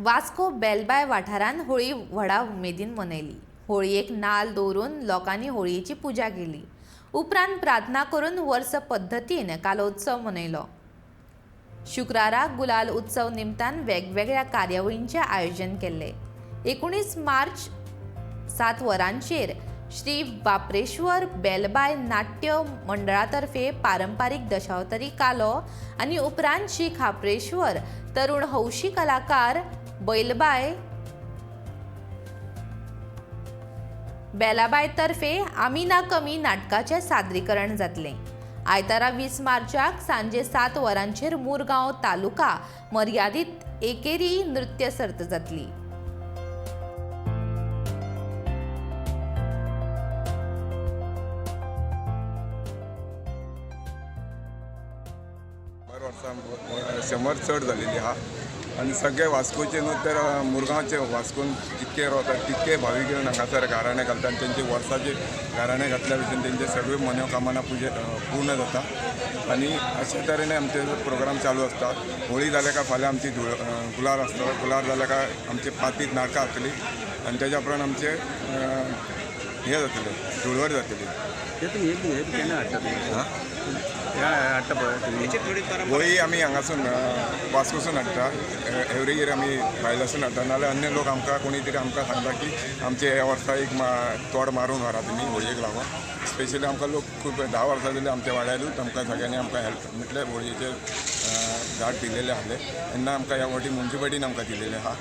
वास्को बेलबाय वाठारांत होळी व्हडा उमेदीन मनयली। होळयेक नाल दवरून लोकांनी होळयेची पुजा केली। उपरांत प्रार्थना करून वर्स पद्दतीन कालोत्सव मनयलो। शुक्राराक गुलाल उत्सव निमतान वेगवेगळ्या कार्यावळींचे आयोजन केले। 19 मार्च 7 वरांचेर श्री बाप्रेश्वर बेलबाय नाट्य मंडळातर्फे पारंपारीक दशावतारी कालो आनी उपरांत श्री खापरेश्वर तरुण हौशी कलाकार बैलबाय बेलाबाय तर्फे आमी ना कमी नाटकाचे सादरीकरण जातले। आयतारा 20 मार्चाक सांजे 7 वरांचेर मुरगांव तालुका मर्यादित एकेरी नृत्य सर्त जातली। शंबर चढ जालेली आहा आणि सगळे वास्कोचे न्हू तर मुरगांवचे वास्कोन जितके रावतात तितके भाविक येवन हांगासर गाराणे घालतात आणि त्यांचे वर्साचे गाराणे घातल्या भशेन त्यांचे सगळे मनोकामना पूर्ण जाता आणि अशे तरेन आमचे प्रोग्राम चालू असतात। होळी जाल्या काय फाल्यां आमची गुलाल आसतलो, गुलाल जाल्या काय आमचे पातीक नाटकां जातली आणि तेज्या उपरांत आमचे हे जातले धुळवट जातली। होळी आमी हांगासून वास्कोसून हाडटा, एवरी इयर आमी भायल्यासून हाडटा, नाल्यार अन्य लोक आमकां कोणी तरी आमकां सांगता की आमचे ह्या वर्सा एक तोड मारून व्हरा तुमी होळयेक लागून। स्पेशली आमकां लोक खूब 10 वर्सां जाली आमच्या वाड्यारूच आमकां सगळ्यांनी आमकां हेल्प म्हटल्यार होळयेचे झाड दिलेले आहले, तेन्ना आमकां ह्या फावटी म्युन्सिपाल्टीन आमकां दिलेले आहा।